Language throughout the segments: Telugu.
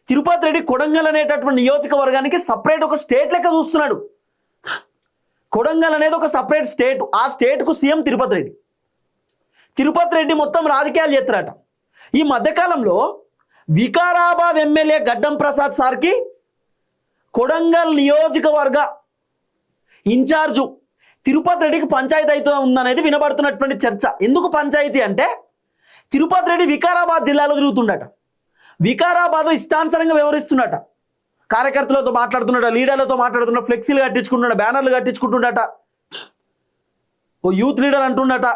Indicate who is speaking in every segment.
Speaker 1: తిరుపతి రెడ్డి కొడంగల్ అనేటటువంటి నియోజకవర్గానికి సపరేట్ ఒక స్టేట్ లెక్క చూస్తున్నాడు. కొడంగల్ అనేది ఒక సపరేట్ స్టేట్. ఆ స్టేట్కు సీఎం తిరుపతి రెడ్డి. తిరుపతి రెడ్డి మొత్తం రాజకీయాలు చేస్తారట. ఈ మధ్యకాలంలో వికారాబాద్ ఎమ్మెల్యే గడ్డం ప్రసాద్ సార్కి కొడంగల్ నియోజకవర్గ ఇన్ఛార్జు తిరుపతి రెడ్డికి పంచాయతీ అయితే ఉందనేది వినబడుతున్నటువంటి చర్చ. ఎందుకు పంచాయతీ అంటే తిరుపతి రెడ్డి వికారాబాద్ జిల్లాలో తిరుగుతుండట. వికారాబాద్లో ఇష్టానుసారంగా వ్యవహరిస్తున్నట. కార్యకర్తలతో మాట్లాడుతున్నట, లీడర్లతో మాట్లాడుతున్న, ఫ్లెక్సీలు కట్టించుకుంటున్నాడు, బ్యానర్లు కట్టించుకుంటుండట, ఓ యూత్ లీడర్ అంటుండట,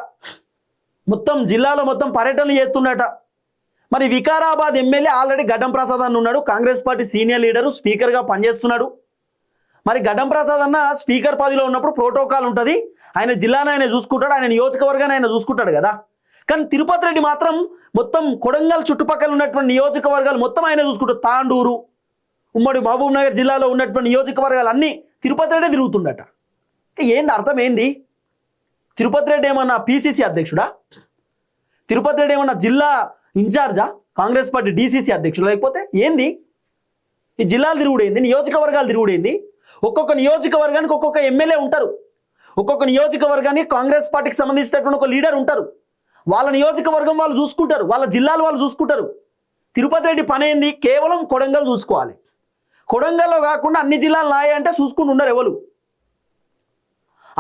Speaker 1: మొత్తం జిల్లాలో మొత్తం పర్యటనలు చేస్తుండట. మరి వికారాబాద్ ఎమ్మెల్యే ఆల్రెడీ గడ్డం ప్రసాద్ అన్న ఉన్నాడు, కాంగ్రెస్ పార్టీ సీనియర్ లీడరు, స్పీకర్గా పనిచేస్తున్నాడు. మరి గడ్డం ప్రసాద్ అన్న స్పీకర్ పదవిలో ఉన్నప్పుడు ప్రోటోకాల్ ఉంటుంది, ఆయన జిల్లాను ఆయన చూసుకుంటాడు, ఆయన నియోజకవర్గాన్ని ఆయన చూసుకుంటాడు కదా. కానీ తిరుపతి రెడ్డి మాత్రం మొత్తం కొడంగల్ చుట్టుపక్కల ఉన్నటువంటి నియోజకవర్గాలు మొత్తం ఆయన చూసుకుంటాడు. తాండూరు, ఉమ్మడి మహబూబ్ నగర్ జిల్లాలో ఉన్నటువంటి నియోజకవర్గాలు అన్నీ తిరుపతి రెడ్డి తిరుగుతుండట. ఏంది అర్థం ఏంది? తిరుపతి రెడ్డి ఏమన్నా పిసిసి అధ్యక్షుడా? తిరుపతి రెడ్డి ఏమన్నా జిల్లా ఇన్ఛార్జా? కాంగ్రెస్ పార్టీ డిసిసి అధ్యక్షుడు? లేకపోతే ఏంది ఈ జిల్లాలు తిరుగుడేంది, నియోజకవర్గాలు తిరుగుడేంది? ఒక్కొక్క నియోజకవర్గానికి ఒక్కొక్క ఎమ్మెల్యే ఉంటారు, ఒక్కొక్క నియోజకవర్గానికి కాంగ్రెస్ పార్టీకి సంబంధించినటువంటి ఒక లీడర్ ఉంటారు. వాళ్ళ నియోజకవర్గం వాళ్ళు చూసుకుంటారు, వాళ్ళ జిల్లాలు వాళ్ళు చూసుకుంటారు. తిరుపతి రెడ్డి పని ఏంది? కేవలం కొడంగల్ చూసుకోవాలి. కొడంగల్లో కాకుండా అన్ని జిల్లాలు నాయంటే చూసుకుంటూ ఉండరు ఎవరు.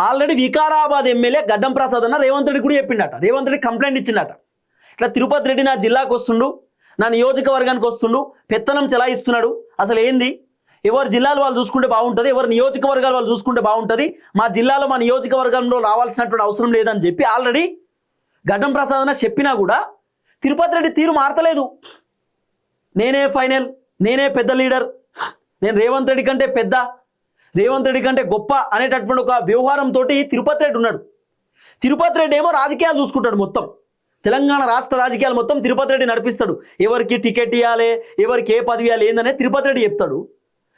Speaker 1: ఆల్రెడీ వికారాబాద్ ఎమ్మెల్యే గడ్డం ప్రసాద్ అన్న రేవంత్ రెడ్డి కూడా చెప్పిండట. రేవంత్ రెడ్డి కంప్లైంట్ ఇచ్చిండట. ఇట్లా తిరుపతి రెడ్డి నా జిల్లాకు వస్తుండు, నా నియోజకవర్గానికి వస్తుండు, పెత్తనం చెలాయిస్తున్నాడు. అసలు ఏంది? ఎవరి జిల్లాలు వాళ్ళు చూసుకుంటే బాగుంటుంది, ఎవరి నియోజకవర్గాలు వాళ్ళు చూసుకుంటే బాగుంటుంది, మా జిల్లాలో మా నియోజకవర్గంలో రావాల్సినటువంటి అవసరం లేదని చెప్పి ఆల్రెడీ గడ్డం ప్రసాద్ అన్న చెప్పినా కూడా తిరుపతి రెడ్డి తీరు మారతలేదు. నేనే ఫైనల్, నేనే పెద్ద లీడర్, నేను రేవంత్ రెడ్డి కంటే పెద్ద, రేవంత్ రెడ్డి కంటే గొప్ప అనేటటువంటి ఒక వ్యవహారంతో తిరుపతి రెడ్డి ఉన్నాడు. తిరుపతి రెడ్డి ఏమో రాజకీయాలు చూసుకుంటాడు. మొత్తం తెలంగాణ రాష్ట్ర రాజకీయాలు మొత్తం తిరుపతి రెడ్డి నడిపిస్తాడు. ఎవరికి టికెట్ ఇవ్వాలి, ఎవరికి ఏ పదవి ఇవ్వాలి ఏందనే తిరుపతి రెడ్డి చెప్తాడు.